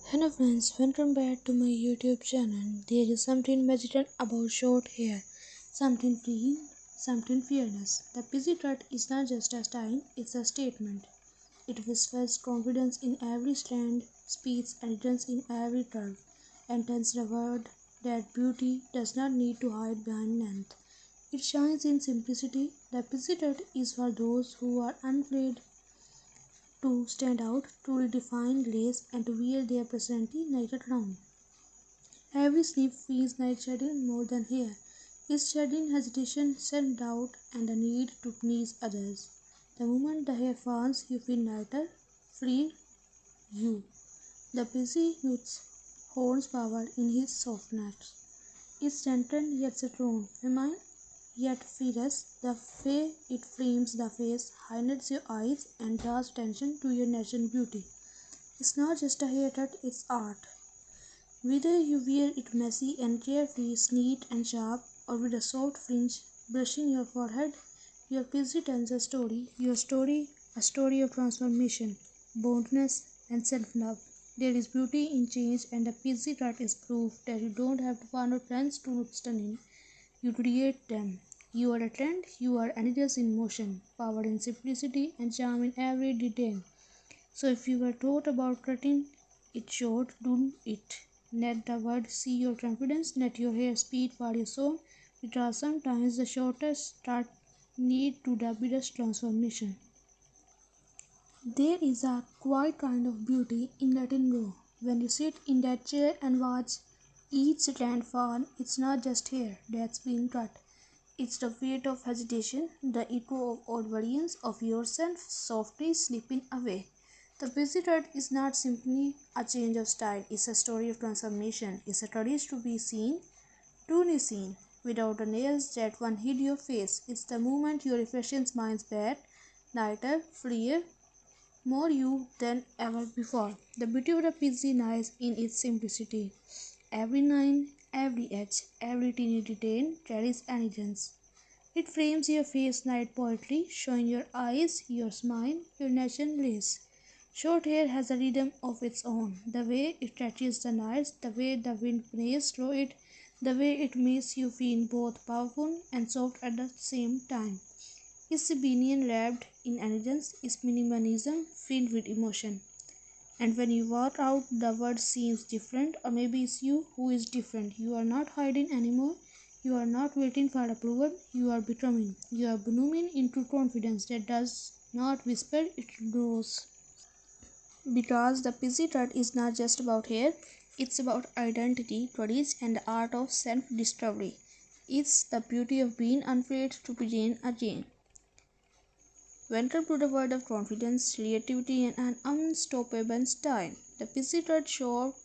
Hello friends, welcome back to my YouTube channel. There is something magical about short hair, something free, something fearless. The pixie cut is not just a style, it's a statement. It whispers confidence in every strand, speeds elegance in every curve, and tells the world that beauty does not need to hide behind length. It shines in simplicity. The pixie cut is for those who are unafraid to stand out, to redefine lace, and to wear their personality like a crown. Every sleep feels like shedding more than hair. It's shedding hesitation, self-doubt, and the need to please others. The moment the hair falls, you feel lighter, free, you. The busy youth holds power in his softness. It's gentle yet strong, feminine yet fierce. The way it frames the face, highlights your eyes, and draws attention to your natural beauty. It's not just a haircut, it's art. Whether you wear it messy and carefree, neat and sharp, or with a soft fringe brushing your forehead, your pixie tells a story. Your story, a story of transformation, boldness, and self-love. There is beauty in change, and the pixie cut is proof that you don't have to follow trends to look stunning. You create them. You are a trend, you are energies in motion, power in simplicity, and charm in every detail. So if you were taught about cutting it short, do it. Let the world see your confidence, let your hair speak for your soul, because sometimes the shortest start need to the biggest transformation. There is a quiet kind of beauty in letting go. When you sit in that chair and watch each strand fall, it's not just hair that's being cut. It's the weight of hesitation, the echo of old versions of yourself softly slipping away. The busy cut is not simply a change of style, it's a story of transformation. It's a courage to be seen, truly seen, without the nails that one hid your face. It's the moment your reflection smiles back, lighter, freer, more you than ever before. The beauty of the pixie lies in its simplicity. Every line, every edge, every teeny detail carries elegance. It frames your face like poetry, showing your eyes, your smile, your natural grace. Short hair has a rhythm of its own. The way it touches the nights, the way the wind plays through it, the way it makes you feel both powerful and soft at the same time. It's rebellion wrapped in elegance, it's minimalism filled with emotion. And when you walk out, the world seems different, or maybe it's you who is different. You are not hiding anymore. You are not waiting for approval. You are becoming. You are blooming into confidence that does not whisper, it grows. Because the pixie cut is not just about hair, it's about identity, courage, and the art of self discovery. It's the beauty of being unafraid to begin again. Welcome to the world of confidence, creativity, and an unstoppable style. The pixie cut short,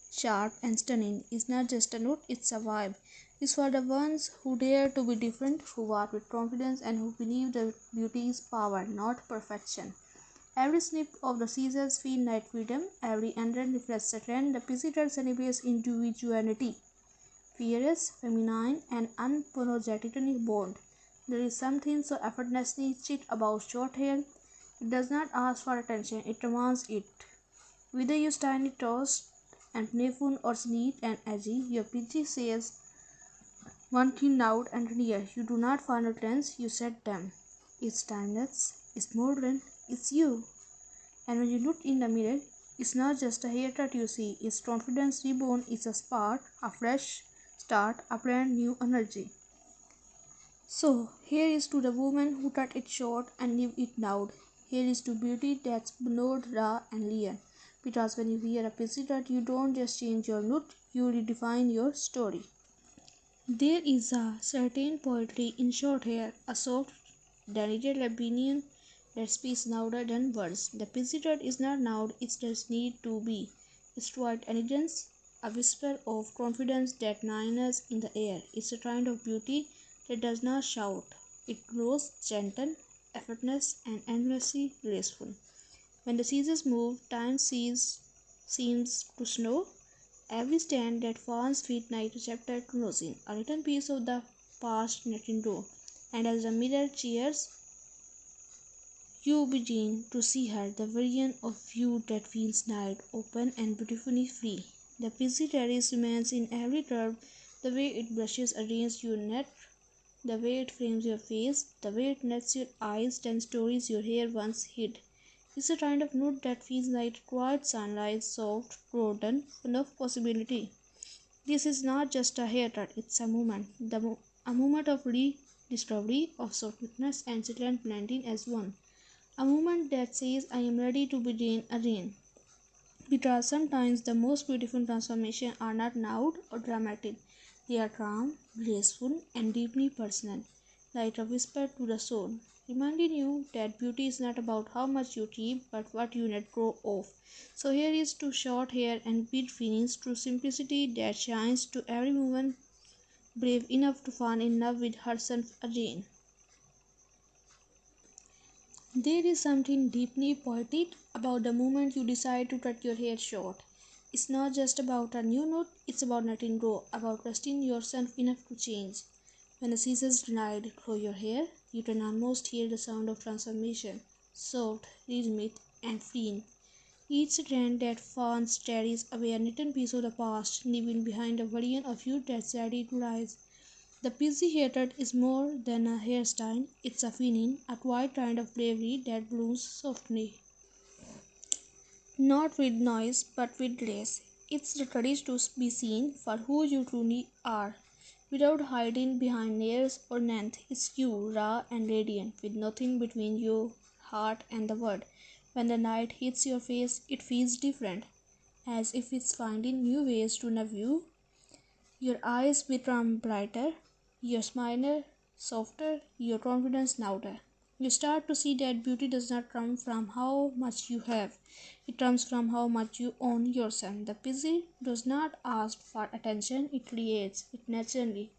sharp, and stunning is not just a look, it's a vibe. It's for the ones who dare to be different, who walk with confidence, and who believe that beauty is power, not perfection. Every snip of the scissors feels like freedom, every ending reflects a trend. The pixie cut celebrates individuality, fierce, feminine, and unapologetically bold. There is something so effortlessly chic about short hair. It does not ask for attention, it demands it. Whether you style it tossed and playful or neat and edgy, your pixie says one thing loud and clear. You do not follow trends, you set them. It's timeless, it's modern, it's you. And when you look in the mirror, it's not just a haircut you see, it's confidence reborn, it's a spark, a fresh start, a brand new energy. So, here is to the woman who cut it short and leave it loud. Here is to beauty that's bold, raw, and real. Because when you wear a pixie cut, you don't just change your look, you redefine your story. There is a certain poetry in short hair, a soft, delicate opinion that speaks louder than words. The pixie cut is not loud, it just need to be. It's quiet elegance, a whisper of confidence that lingers in the air. It's a kind of beauty that does not shout. It grows gentle, effortless, and endlessly graceful. When the seasons move, seems to slow. Every stand that falls feet like a chapter closing, a little piece of the past letting go. And as the mirror cheers You begin to see her, the version of you that feels light, open, and beautifully free. The busy terrace remains in every curve, the way it brushes against your neck, the way it frames your face, the way it nets your eyes, ten stories your hair once hid. It's a kind of nude that feels like quiet sunlight, soft, golden, full of possibility. This is not just a haircut, it's a moment. A moment of rediscovery, of softness and silent blending as one. A moment that says, I am ready to begin again. Because sometimes the most beautiful transformations are not loud or dramatic. They are calm, graceful, and deeply personal, like a whisper to the soul, reminding you that beauty is not about how much you keep, but what you let go of. So here is to short hair and beat feelings, to simplicity that shines, to every woman brave enough to fall in love with herself again. There is something deeply poetic about the moment you decide to cut your hair short. It's not just about a new note, it's about letting go, about trusting yourself enough to change. When the scissors glide through your hair, you can almost hear the sound of transformation, soft, rhythmic, and freeing. Each strand that falls carries away a little piece of the past, leaving behind a version of you that's ready to rise. The busy haircut is more than a hairstyle, it's a feeling, a quiet kind of bravery that blooms softly. Not with noise, but with grace. It's the courage to be seen for who you truly are, without hiding behind layers or length. It's you, raw and radiant, with nothing between your heart and the world. When the light hits your face, it feels different, as if it's finding new ways to love you. Your eyes become brighter, your smile softer, your confidence louder. You start to see that beauty does not come from how much you have, it comes from how much you own yourself. The busy does not ask for attention, it creates it naturally.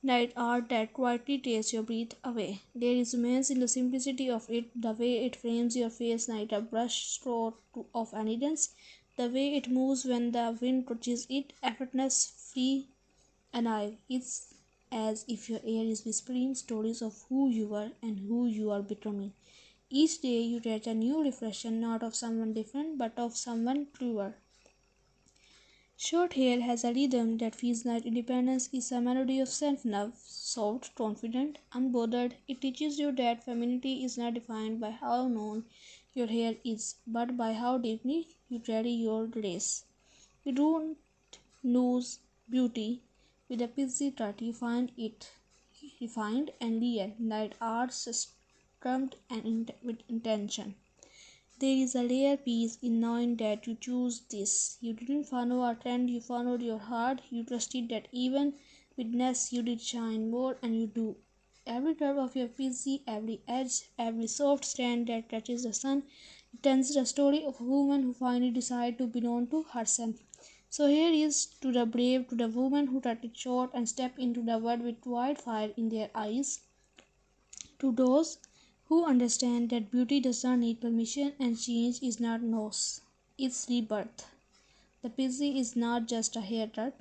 Night art that quietly takes your breath away. There is immense in the simplicity of it, the way it frames your face like a brush stroke of elegance, the way it moves when the wind touches it, effortless, free, alive. It's as if your air is whispering stories of who you were and who you are becoming. Each day you get a new reflection, not of someone different, but of someone truer. Short hair has a rhythm that feels like independence is a melody of self-love, soft, confident, unbothered. It teaches you that femininity is not defined by how long your hair is, but by how deeply you carry your grace. You don't lose beauty with a busy cut, you find it refined and real, like art structured and with intention. There is a rare peace in knowing that you choose this. You didn't follow a trend, you followed your heart. You trusted that even with less you did shine more, and you do. Every curve of your PC, every edge, every soft strand that touches the sun, it tells the story of a woman who finally decided to belong to herself. So here is to the brave, to the woman who cut it short and stepped into the world with wildfire in their eyes, to those who understand that beauty does not need permission and change is not loss, it's rebirth. The busy is not just a haircut,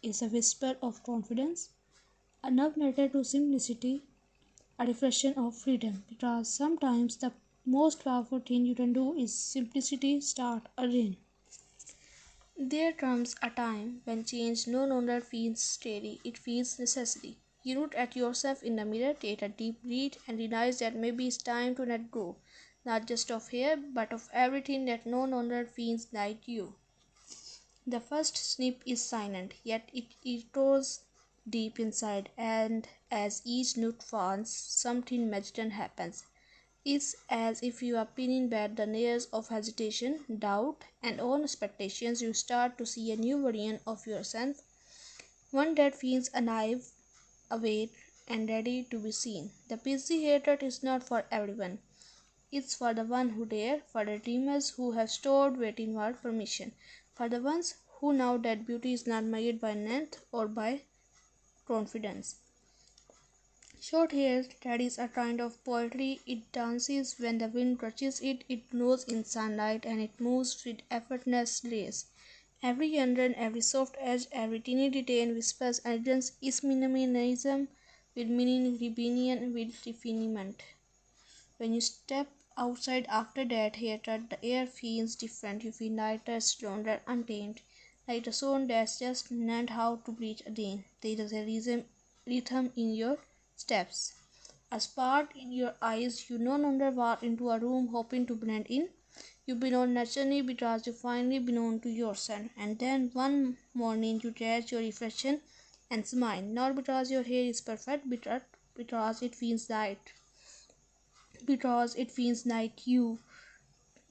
it's a whisper of confidence, a love letter to simplicity, a reflection of freedom. Because sometimes the most powerful thing you can do is simplicity start again. There comes a time when change no longer feels steady, it feels necessary. You look at yourself in the mirror, take a deep breath, and realize that maybe it's time to let go, not just of hair, but of everything that no longer feels like you. The first snip is silent, yet it echoes deep inside, and as each note falls, something magical happens. It's as if you are peeling back the layers of hesitation, doubt, and own expectations. You start to see a new version of yourself, one that feels alive, awake, and ready to be seen. The busy haircut is not for everyone. It's for the one who dare, for the dreamers who have stored waiting for permission, for the ones who know that beauty is not measured by length or by confidence. Short hair carries a kind of poetry. It dances when the wind touches it, it glows in sunlight, and it moves with effortless grace. Every under, every soft edge, every teeny detail whispers elegance is minimalism with meaning, rebellion with refinement. When you step outside after that haircut, the air feels different. You feel lighter, stronger, untamed, like a soul that's just learned how to breathe again. There is a rhythm in your steps, a spark in your eyes. You no longer walk into a room hoping to blend in. You belong naturally because you finally belong to yourself. And then one morning you catch your reflection and smile, not because your hair is perfect, but because it feels right. Because it feels like you.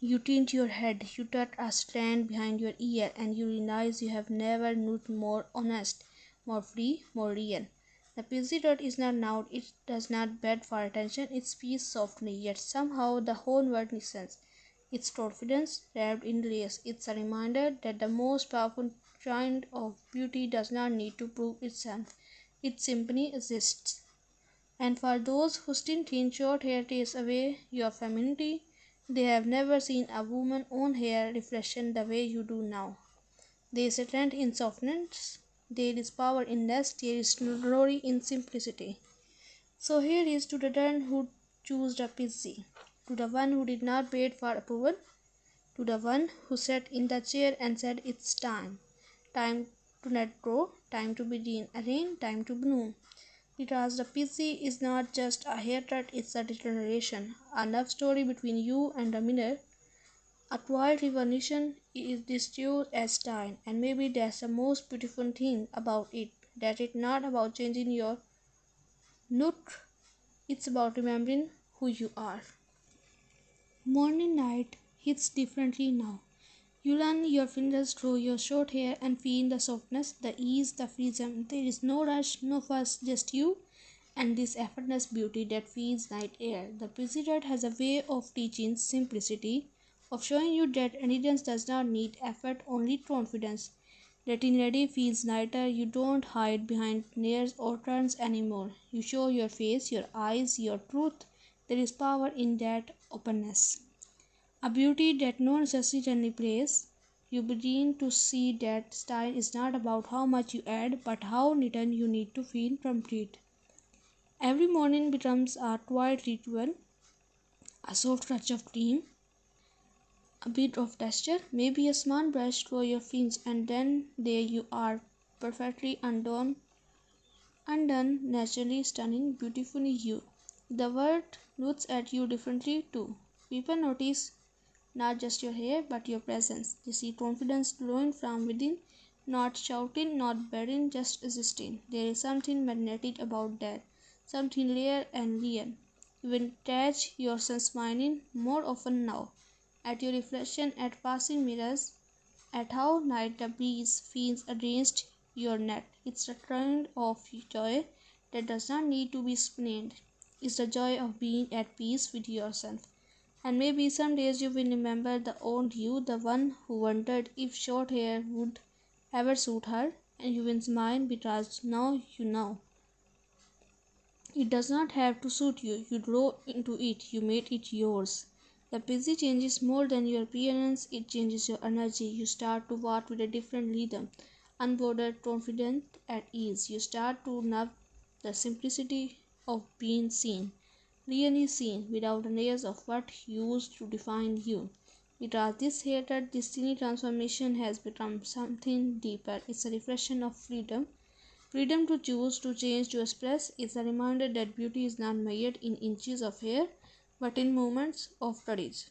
You tilt your head, you tuck a strand behind your ear, and you realize you have never looked more honest, more free, more real. The pixie dot is not loud, it does not beg for attention, it speaks softly, yet somehow the whole world listens. Its confidence wrapped in layers. It's a reminder that the most powerful kind of beauty does not need to prove itself. It simply exists. And for those who still think short hair takes away your femininity, they have never seen a woman's own hair reflection the way you do now. There is strength in softness, there is power in less, there is glory in simplicity. So here is to the one who chose the pixie, to the one who did not wait for approval, to the one who sat in the chair and said it's time. Time to let go, time to begin again, time to bloom. Because the PC is not just a haircut, it's a declaration, a love story between you and the mirror, a quiet revolution is distinct as style, and maybe that's the most beautiful thing about it, that it's not about changing your look, it's about remembering who you are. Morning light hits differently now. You run your fingers through your short hair and feel the softness, the ease, the freedom. There is no rush, no fuss, just you and this effortless beauty that feels like air. The President has a way of teaching simplicity, of showing you that elegance does not need effort, only confidence. Getting ready feels lighter. You don't hide behind layers or turns anymore. You show your face, your eyes, your truth. There is power in that openness. A beauty that no necessity can replace. You begin to see that style is not about how much you add, but how little you need to feel complete. Every morning becomes a quiet ritual, a soft touch of cream, a bit of texture, maybe a small brush through your fingers, and then there you are, perfectly undone, naturally stunning, beautifully you. The world looks at you differently too. People notice not just your hair, but your presence. They see confidence glowing from within, not shouting, not begging, just existing. There is something magnetic about that, something rare and real. You will catch yourself smiling more often now, at your reflection, at passing mirrors, at how light the breeze feels against your neck. It's a kind of joy that does not need to be explained. It's the joy of being at peace with yourself. And maybe some days you will remember the old you, the one who wondered if short hair would ever suit her, and you will smile because now you know. It does not have to suit you. You grow into it, you made it yours. The busy changes more than your appearance, it changes your energy. You start to walk with a different rhythm, unbothered, confident, at ease. You start to love the simplicity of being seen, really seen, without the layers of what used to define you. Because this hated destiny transformation has become something deeper. It's a reflection of freedom. Freedom to choose, to change, to express is a reminder that beauty is not measured in inches of hair, but in moments of courage.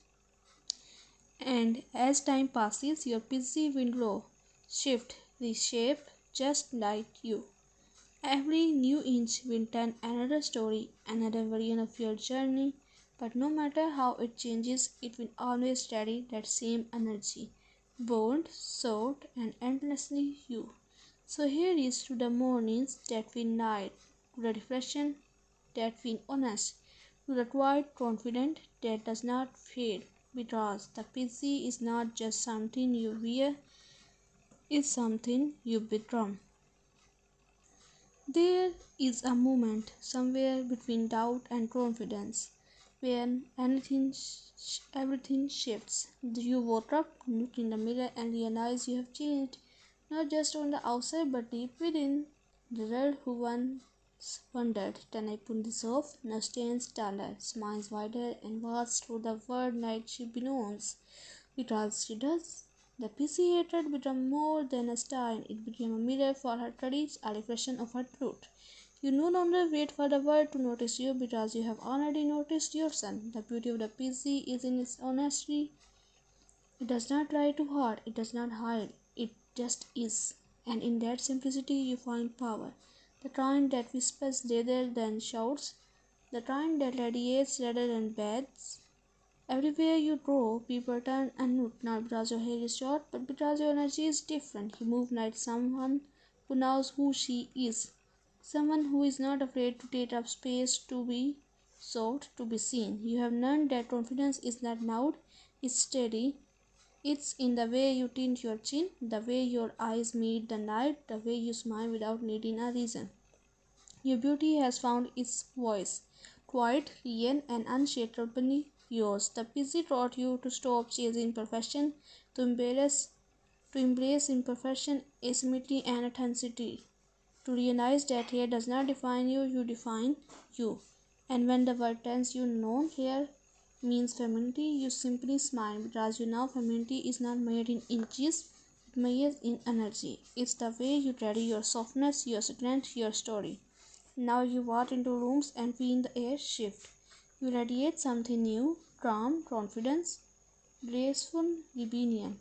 And as time passes, your busy will grow, shift, reshape, just like you. Every new inch will tell another story, another version of your journey, but no matter how it changes, it will always carry that same energy, bold, soft, and endlessly you. So here is to the mornings that feel light, to the reflection that feel honest, to the quiet confident that does not fade, because the pixie is not just something you wear, it's something you become. There is a moment somewhere between doubt and confidence when everything shifts. You woke up, look in the mirror, and realize you have changed, not just on the outside but deep within. The girl who once wondered. Then I put this off, now stands taller, smiles wider, and walks through the world night she beckons. Because she does. The PC hatred became more than a sign, it became a mirror for her courage, a reflection of her truth. You no longer wait for the world to notice you because you have already noticed yourself. The beauty of the PC is in its honesty. It does not try too hard, it does not hide, it just is. And in that simplicity you find power. The kind that whispers rather than shouts, the kind that radiates rather than beds. Everywhere you go, people turn and look, not because your hair is short, but because your energy is different. You move like someone who knows who she is. Someone who is not afraid to take up space, to be sought, to be seen. You have learned that confidence is not loud, it's steady. It's in the way you tint your chin, the way your eyes meet the night, the way you smile without needing a reason. Your beauty has found its voice, quiet, real, and unshakably yours. The busy taught you to stop chasing perfection, to embrace imperfection, asymmetry, and authenticity. To realize that hair does not define you, you define you. And when the word tells you no, hair means femininity, you simply smile because you know femininity is not made in inches, it measures in energy. It's the way you carry your softness, your strength, your story. Now you walk into rooms and feel the air shift. You radiate something new, calm, confidence, graceful rebellion.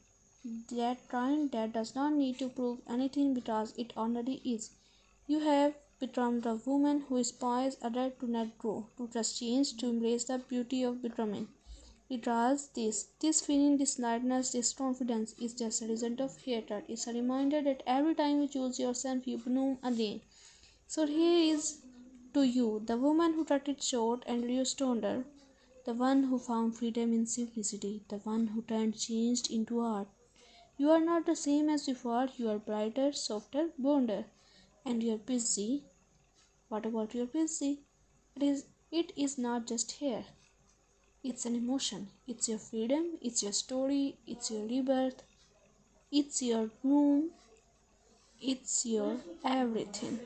That kind that does not need to prove anything because it already is. You have become the woman who inspires others to let go, to trust change, to embrace the beauty of becoming. Because this feeling, this lightness, this confidence is just a result of hatred. It's a reminder that every time you choose yourself, you bloom again. So here is to you, the woman who cut it short and reduced her, the one who found freedom in simplicity, the one who turned changed into art. You are not the same as before, you are brighter, softer, bolder, and you are busy. What about your busy? It is not just hair. It's an emotion. It's your freedom, it's your story, it's your rebirth, it's your room, it's your everything.